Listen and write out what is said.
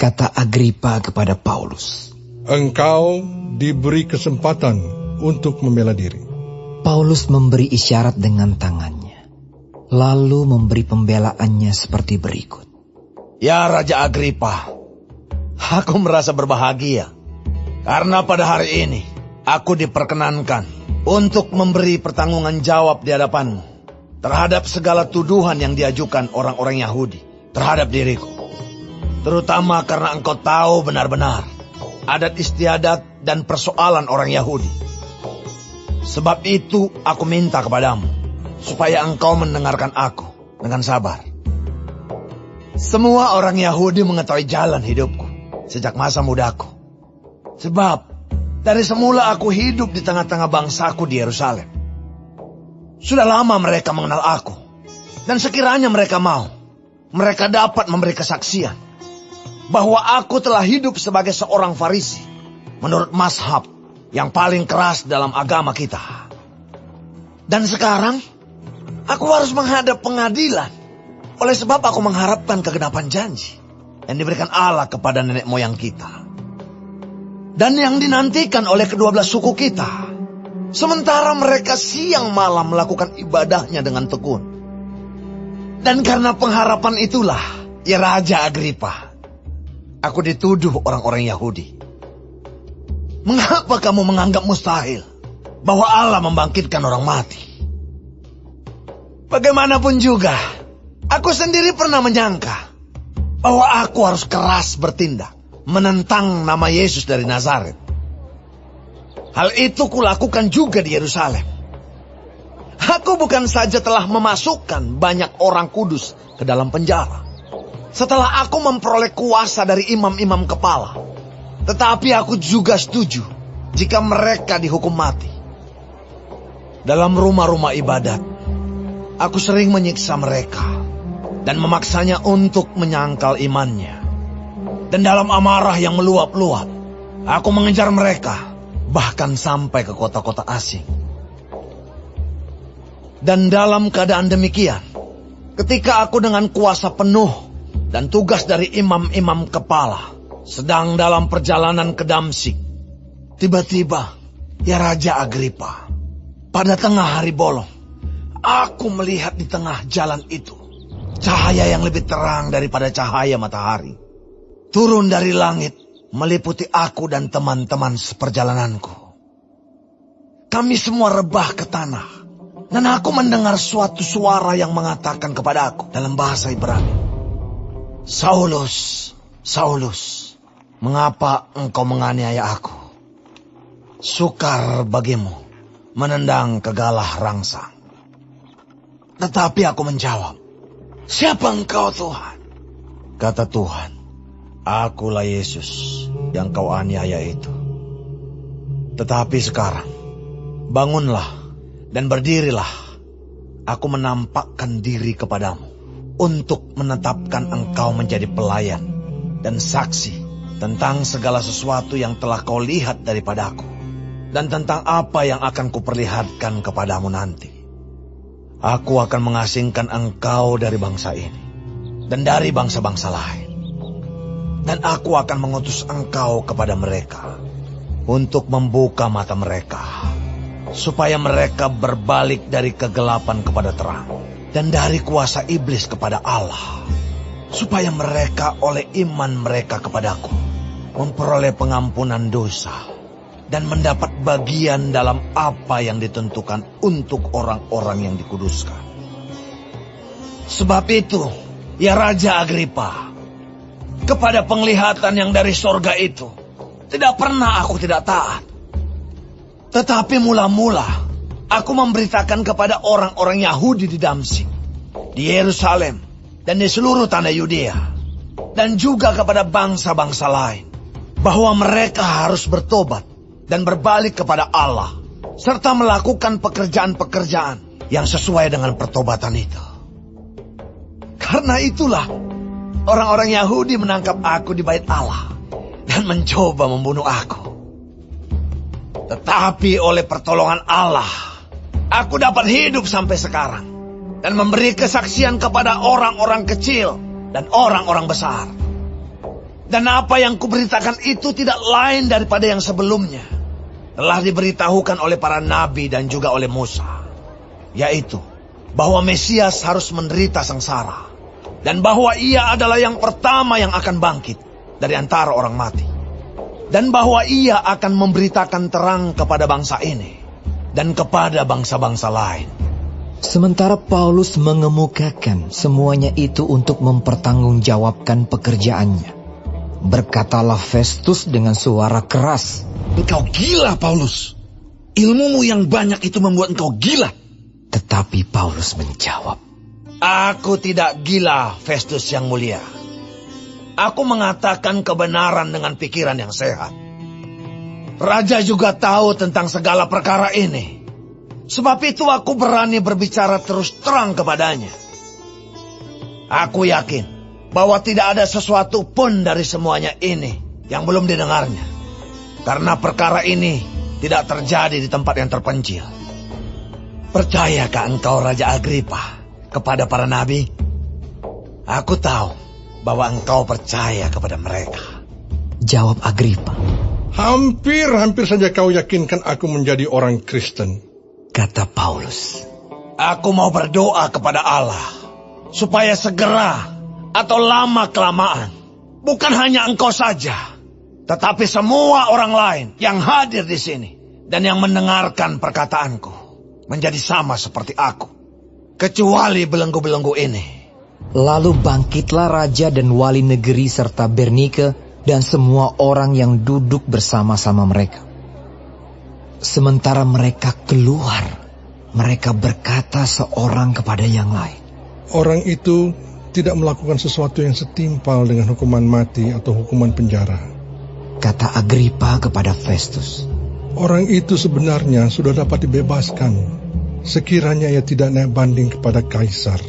Kata Agripa kepada Paulus, "Engkau diberi kesempatan untuk membela diri." Paulus memberi isyarat dengan tangannya, lalu memberi pembelaannya seperti berikut. Ya Raja Agripa, aku merasa berbahagia karena pada hari ini aku diperkenankan untuk memberi pertanggungan jawab di hadapanmu terhadap segala tuduhan yang diajukan orang-orang Yahudi terhadap diriku. Terutama karena engkau tahu benar-benar adat istiadat dan persoalan orang Yahudi. Sebab itu aku minta kepadamu supaya engkau mendengarkan aku dengan sabar. Semua orang Yahudi mengetahui jalan hidupku sejak masa mudaku. Sebab dari semula aku hidup di tengah-tengah bangsaku di Yerusalem. Sudah lama mereka mengenal aku. Dan sekiranya mereka mau, mereka dapat memberi kesaksian bahwa aku telah hidup sebagai seorang Farisi menurut mazhab yang paling keras dalam agama kita. Dan sekarang aku harus menghadap pengadilan oleh sebab aku mengharapkan kegenapan janji yang diberikan Allah kepada nenek moyang kita dan yang dinantikan oleh kedua belas suku kita, sementara mereka siang malam melakukan ibadahnya dengan tekun. Dan karena pengharapan itulah, ya Raja Agripa, aku dituduh orang-orang Yahudi. Mengapa kamu menganggap mustahil bahwa Allah membangkitkan orang mati? Bagaimanapun juga, aku sendiri pernah menyangka bahwa aku harus keras bertindak menentang nama Yesus dari Nazaret. Hal itu kulakukan juga di Yerusalem. Aku bukan saja telah memasukkan banyak orang kudus ke dalam penjara setelah aku memperoleh kuasa dari imam-imam kepala, tetapi aku juga setuju jika mereka dihukum mati. Dalam rumah-rumah ibadat, aku sering menyiksa mereka dan memaksanya untuk menyangkal imannya. Dan dalam amarah yang meluap-luap, aku mengejar mereka, bahkan sampai ke kota-kota asing. Dan dalam keadaan demikian, ketika aku dengan kuasa penuh dan tugas dari imam-imam kepala sedang dalam perjalanan ke Damsyik, tiba-tiba, ya Raja Agripa, pada tengah hari bolong, aku melihat di tengah jalan itu cahaya yang lebih terang daripada cahaya matahari turun dari langit meliputi aku dan teman-teman seperjalananku. Kami semua rebah ke tanah dan aku mendengar suatu suara yang mengatakan kepada aku dalam bahasa Ibrani, "Saulus, Saulus, mengapa engkau menganiaya aku? Sukar bagimu menendang kegalah rangsang." Tetapi aku menjawab, "Siapa engkau, Tuhan?" Kata Tuhan, "Akulah Yesus yang kau aniaya itu. Tetapi sekarang, bangunlah dan berdirilah. Aku menampakkan diri kepadamu untuk menetapkan engkau menjadi pelayan dan saksi tentang segala sesuatu yang telah kau lihat daripadaku dan tentang apa yang akan kuperlihatkan kepadamu nanti. Aku akan mengasingkan engkau dari bangsa ini dan dari bangsa-bangsa lain. Dan aku akan mengutus engkau kepada mereka untuk membuka mata mereka supaya mereka berbalik dari kegelapan kepada terang dan dari kuasa iblis kepada Allah, supaya mereka oleh iman mereka kepadaku memperoleh pengampunan dosa dan mendapat bagian dalam apa yang ditentukan untuk orang-orang yang dikuduskan. Sebab itu, ya Raja Agripa, kepada penglihatan yang dari sorga itu, tidak pernah aku tidak taat. Tetapi mula-mula, aku memberitakan kepada orang-orang Yahudi di Damsyik, di Yerusalem, dan di seluruh tanah Yudea, dan juga kepada bangsa-bangsa lain, bahwa mereka harus bertobat dan berbalik kepada Allah, serta melakukan pekerjaan-pekerjaan yang sesuai dengan pertobatan itu. Karena itulah, orang-orang Yahudi menangkap aku di bait Allah dan mencoba membunuh aku. Tetapi oleh pertolongan Allah, aku dapat hidup sampai sekarang dan memberi kesaksian kepada orang-orang kecil dan orang-orang besar. Dan apa yang kuberitakan itu tidak lain daripada yang sebelumnya telah diberitahukan oleh para nabi dan juga oleh Musa, yaitu bahwa Mesias harus menderita sengsara, dan bahwa ia adalah yang pertama yang akan bangkit dari antara orang mati, dan bahwa ia akan memberitakan terang kepada bangsa ini dan kepada bangsa-bangsa lain. Sementara Paulus mengemukakan semuanya itu untuk mempertanggungjawabkan pekerjaannya, berkatalah Festus dengan suara keras, "Engkau gila, Paulus. Ilmumu yang banyak itu membuat engkau gila." Tetapi Paulus menjawab, "Aku tidak gila, Festus yang mulia. Aku mengatakan kebenaran dengan pikiran yang sehat. Raja juga tahu tentang segala perkara ini. Sebab itu aku berani berbicara terus terang kepadanya. Aku yakin bahwa tidak ada sesuatu pun dari semuanya ini yang belum didengarnya. Karena perkara ini tidak terjadi di tempat yang terpencil. Percayakah engkau, Raja Agripa, kepada para nabi? Aku tahu bahwa engkau percaya kepada mereka." Jawab Agripa, Hampir saja kau yakinkan aku menjadi orang Kristen. kata Paulus. "Aku mau berdoa kepada Allah supaya segera atau lama-kelamaan, bukan hanya engkau saja, tetapi semua orang lain yang hadir di sini dan yang mendengarkan perkataanku menjadi sama seperti aku, kecuali belenggu-belenggu ini." Lalu bangkitlah raja dan wali negeri serta Bernike dan semua orang yang duduk bersama-sama mereka. Sementara mereka keluar, mereka berkata seorang kepada yang lain, Orang itu tidak melakukan sesuatu yang setimpal dengan hukuman mati atau hukuman penjara. kata Agripa kepada Festus. Orang itu sebenarnya sudah dapat dibebaskan, sekiranya ia tidak naik banding kepada Kaisar.